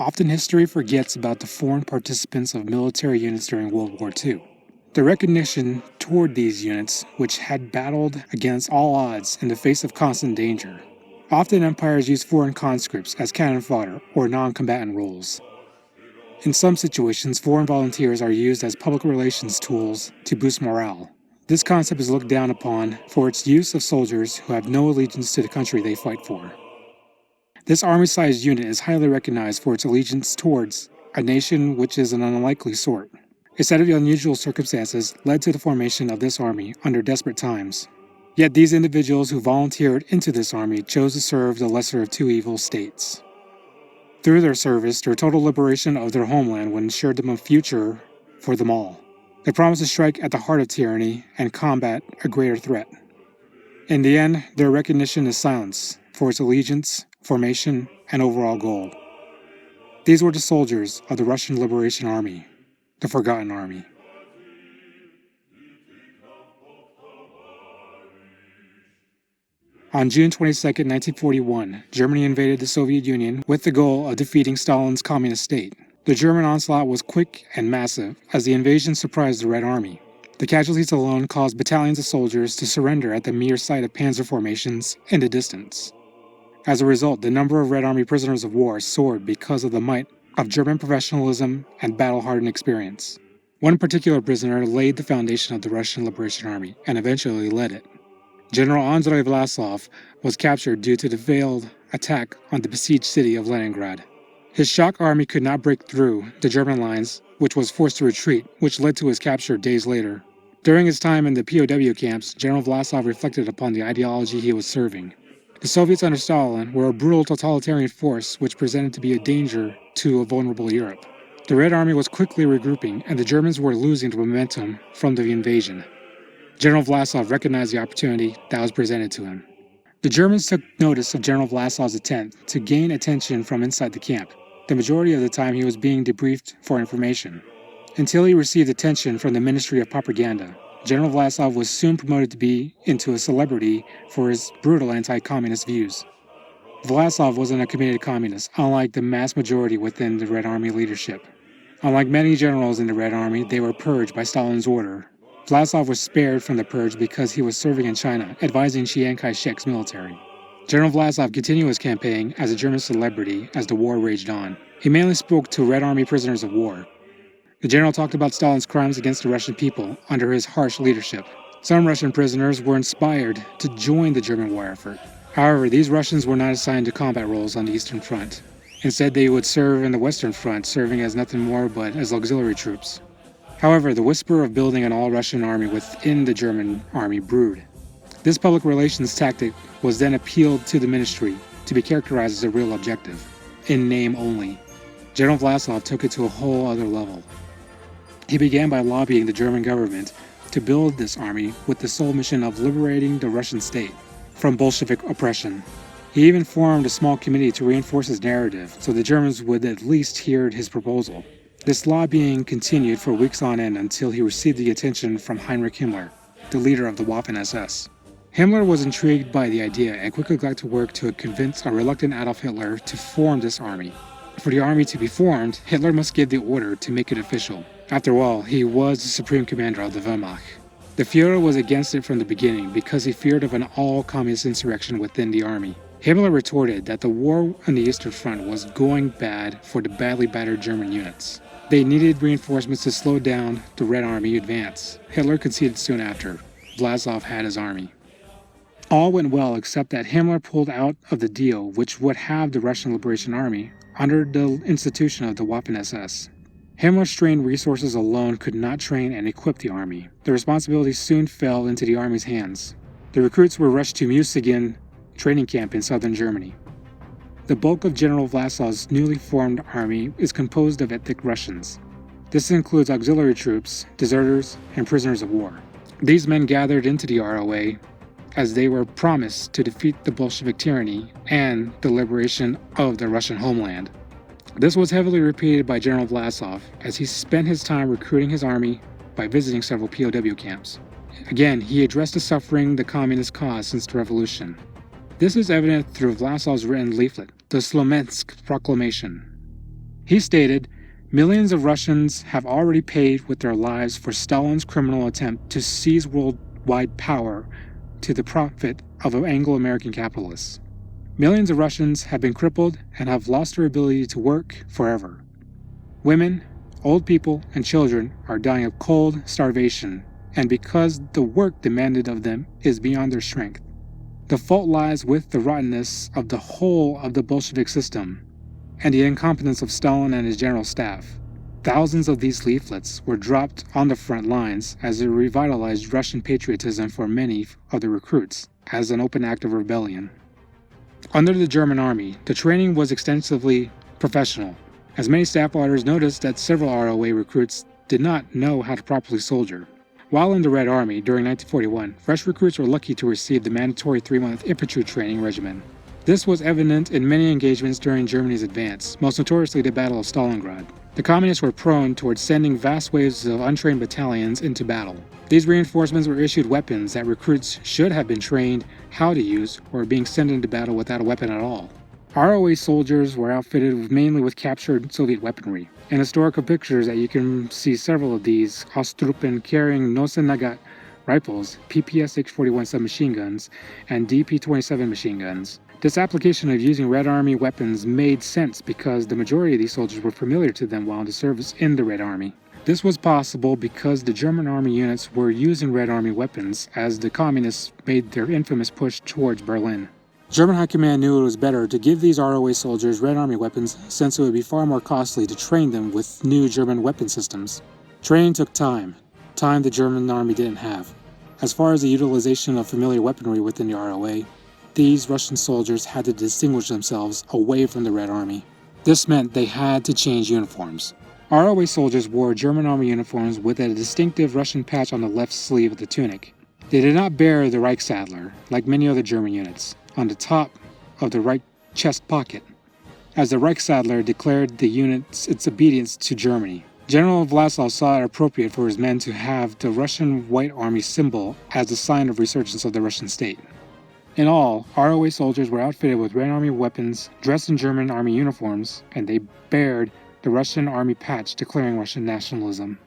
Often history forgets about the foreign participants of military units during World War II. The recognition toward these units, which had battled against all odds in the face of constant danger. Often empires used foreign conscripts as cannon fodder or non-combatant roles. In some situations, foreign volunteers are used as public relations tools to boost morale. This concept is looked down upon for its use of soldiers who have no allegiance to the country they fight for. This army-sized unit is highly recognized for its allegiance towards a nation which is an unlikely sort. A set of unusual circumstances led to the formation of this army under desperate times. Yet these individuals who volunteered into this army chose to serve the lesser of two evil states. Through their service, their total liberation of their homeland would ensure them a future for them all. They promised to strike at the heart of tyranny and combat a greater threat. In the end, their recognition is silence for its allegiance, formation, and overall goal. These were the soldiers of the Russian Liberation Army, the Forgotten Army. On June 22, 1941, Germany invaded the Soviet Union with the goal of defeating Stalin's communist state. The German onslaught was quick and massive as the invasion surprised the Red Army. The casualties alone caused battalions of soldiers to surrender at the mere sight of panzer formations in the distance. As a result, the number of Red Army prisoners of war soared because of the might of German professionalism and battle-hardened experience. One particular prisoner laid the foundation of the Russian Liberation Army and eventually led it. General Andrei Vlasov was captured due to the failed attack on the besieged city of Leningrad. His shock army could not break through the German lines, which was forced to retreat, which led to his capture days later. During his time in the POW camps, General Vlasov reflected upon the ideology he was serving. The Soviets under Stalin were a brutal totalitarian force which presented to be a danger to a vulnerable Europe. The Red Army was quickly regrouping, and the Germans were losing the momentum from the invasion. General Vlasov recognized the opportunity that was presented to him. The Germans took notice of General Vlasov's attempt to gain attention from inside the camp. The majority of the time he was being debriefed for information. Until he received attention from the Ministry of Propaganda, General Vlasov was soon promoted to be into a celebrity for his brutal anti-communist views. Vlasov wasn't a committed communist, unlike the mass majority within the Red Army leadership. Unlike many generals in the Red Army, they were purged by Stalin's order. Vlasov was spared from the purge because he was serving in China, advising Chiang Kai-shek's military. General Vlasov continued his campaign as a German celebrity as the war raged on. He mainly spoke to Red Army prisoners of war. The general talked about Stalin's crimes against the Russian people under his harsh leadership. Some Russian prisoners were inspired to join the German war effort. However, these Russians were not assigned to combat roles on the Eastern Front. Instead, they would serve in the Western Front, serving as nothing more but as auxiliary troops. However, the whisper of building an all-Russian army within the German army brewed. This public relations tactic was then appealed to the ministry to be characterized as a real objective, in name only. General Vlasov took it to a whole other level. He began by lobbying the German government to build this army with the sole mission of liberating the Russian state from Bolshevik oppression. He even formed a small committee to reinforce his narrative so the Germans would at least hear his proposal. This lobbying continued for weeks on end until he received the attention from Heinrich Himmler, the leader of the Waffen-SS. Himmler was intrigued by the idea and quickly got to work to convince a reluctant Adolf Hitler to form this army. For the army to be formed, Hitler must give the order to make it official. After all, he was the supreme commander of the Wehrmacht. The Führer was against it from the beginning because he feared of an all-communist insurrection within the army. Himmler retorted that the war on the Eastern Front was going bad for the badly battered German units. They needed reinforcements to slow down the Red Army advance. Hitler conceded soon after. Vlasov had his army. All went well except that Himmler pulled out of the deal which would have the Russian Liberation Army under the institution of the Waffen-SS. Himmler's strained resources alone could not train and equip the army. The responsibility soon fell into the army's hands. The recruits were rushed to Musigin training camp in southern Germany. The bulk of General Vlasov's newly formed army is composed of ethnic Russians. This includes auxiliary troops, deserters, and prisoners of war. These men gathered into the ROA as they were promised to defeat the Bolshevik tyranny and the liberation of the Russian homeland. This was heavily repeated by General Vlasov as he spent his time recruiting his army by visiting several POW camps. Again, he addressed the suffering the communists caused since the revolution. This is evident through Vlasov's written leaflet, the Slomensk Proclamation. He stated, "Millions of Russians have already paid with their lives for Stalin's criminal attempt to seize worldwide power to the profit of Anglo-American capitalists. Millions of Russians have been crippled and have lost their ability to work forever. Women, old people, and children are dying of cold, starvation, and because the work demanded of them is beyond their strength. The fault lies with the rottenness of the whole of the Bolshevik system, and the incompetence of Stalin and his general staff." Thousands of these leaflets were dropped on the front lines as it revitalized Russian patriotism for many of the recruits as an open act of rebellion. Under the German army, the training was extensively professional, as many staff auditors noticed that several ROA recruits did not know how to properly soldier. While in the Red Army during 1941, fresh recruits were lucky to receive the mandatory 3-month infantry training regimen. This was evident in many engagements during Germany's advance, most notoriously the Battle of Stalingrad. The Communists were prone towards sending vast waves of untrained battalions into battle. These reinforcements were issued weapons that recruits should have been trained how to use or being sent into battle without a weapon at all. ROA soldiers were outfitted mainly with captured Soviet weaponry. In historical pictures that you can see several of these Ostrupen carrying Nosenagat rifles, PPS H-41 submachine guns, and DP-27 machine guns. This application of using Red Army weapons made sense because the majority of these soldiers were familiar to them while in the service in the Red Army. This was possible because the German army units were using Red Army weapons as the Communists made their infamous push towards Berlin. German High Command knew it was better to give these ROA soldiers Red Army weapons since it would be far more costly to train them with new German weapon systems. Training took time the German army didn't have. As far as the utilization of familiar weaponry within the ROA, these Russian soldiers had to distinguish themselves away from the Red Army. This meant they had to change uniforms. ROA soldiers wore German army uniforms with a distinctive Russian patch on the left sleeve of the tunic. They did not bear the Reichsadler, like many other German units, on the top of the right chest pocket, as the Reichsadler declared the unit its obedience to Germany. General Vlasov saw it appropriate for his men to have the Russian White Army symbol as a sign of resurgence of the Russian state. In all, ROA soldiers were outfitted with Red Army weapons, dressed in German Army uniforms, and they bared the Russian Army patch declaring Russian nationalism.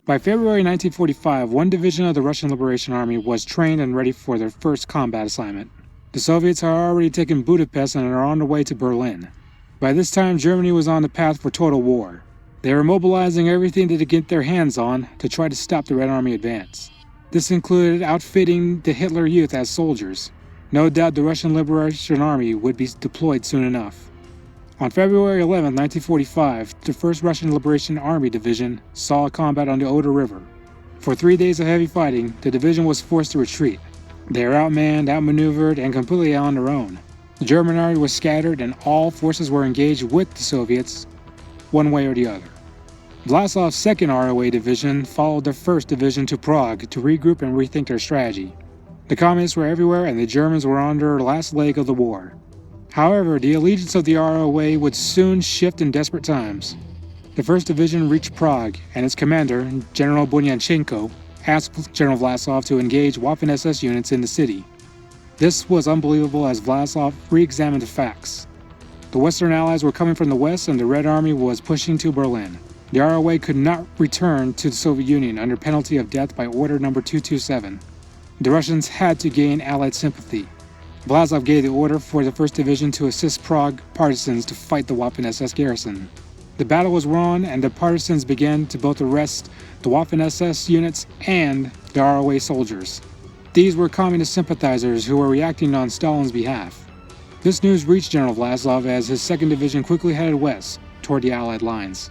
By February 1945, one division of the Russian Liberation Army was trained and ready for their first combat assignment. The Soviets had already taken Budapest and are on their way to Berlin. By this time, Germany was on the path for total war. They were mobilizing everything they could get their hands on to try to stop the Red Army advance. This included outfitting the Hitler Youth as soldiers. No doubt the Russian Liberation Army would be deployed soon enough. On February 11, 1945, the 1st Russian Liberation Army Division saw combat on the Oder River. For 3 days of heavy fighting, the division was forced to retreat. They were outmanned, outmaneuvered, and completely on their own. The German army was scattered and all forces were engaged with the Soviets, one way or the other. Vlasov's 2nd ROA Division followed the 1st Division to Prague to regroup and rethink their strategy. The Communists were everywhere and the Germans were on their last leg of the war. However, the allegiance of the ROA would soon shift in desperate times. The 1st Division reached Prague, and its commander, General Bunyanchenko, asked General Vlasov to engage Waffen-SS units in the city. This was unbelievable as Vlasov re-examined the facts. The Western Allies were coming from the west and the Red Army was pushing to Berlin. The ROA could not return to the Soviet Union under penalty of death by Order Number 227. The Russians had to gain Allied sympathy. Vlasov gave the order for the 1st Division to assist Prague partisans to fight the Waffen-SS garrison. The battle was won and the partisans began to both arrest the Waffen-SS units and the ROA soldiers. These were communist sympathizers who were reacting on Stalin's behalf. This news reached General Vlasov as his 2nd Division quickly headed west toward the Allied lines.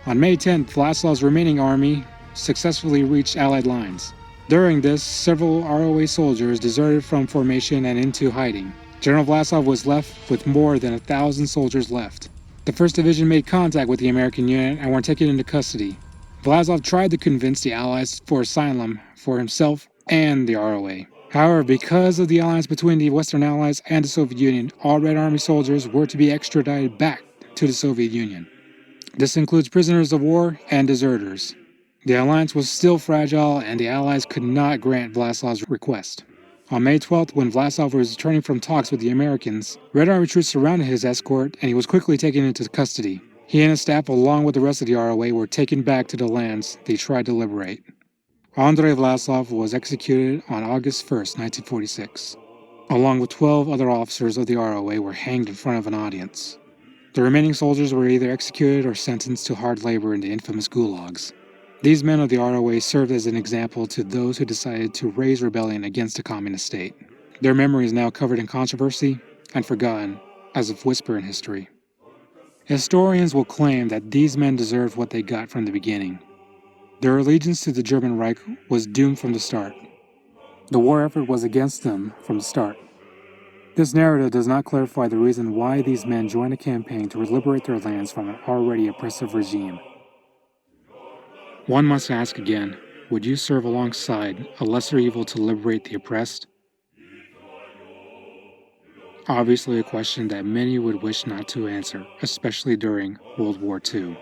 On May 10th, Vlasov's remaining army successfully reached Allied lines. During this, several ROA soldiers deserted from formation and into hiding. General Vlasov was left with more than 1,000 soldiers left. The 1st Division made contact with the American unit and were taken into custody. Vlasov tried to convince the Allies for asylum for himself and the ROA. However, because of the alliance between the Western Allies and the Soviet Union, all Red Army soldiers were to be extradited back to the Soviet Union. This includes prisoners of war and deserters. The alliance was still fragile and the Allies could not grant Vlasov's request. On May 12th, when Vlasov was returning from talks with the Americans, Red Army troops surrounded his escort and he was quickly taken into custody. He and his staff, along with the rest of the ROA, were taken back to the lands they tried to liberate. Andrei Vlaslov was executed on August 1st, 1946. Along with 12 other officers of the ROA were hanged in front of an audience. The remaining soldiers were either executed or sentenced to hard labor in the infamous gulags. These men of the ROA served as an example to those who decided to raise rebellion against the communist state. Their memory is now covered in controversy and forgotten as a whisper in history. Historians will claim that these men deserved what they got from the beginning. Their allegiance to the German Reich was doomed from the start. The war effort was against them from the start. This narrative does not clarify the reason why these men joined a campaign to liberate their lands from an already oppressive regime. One must ask again, would you serve alongside a lesser evil to liberate the oppressed? Obviously a question that many would wish not to answer, especially during World War II.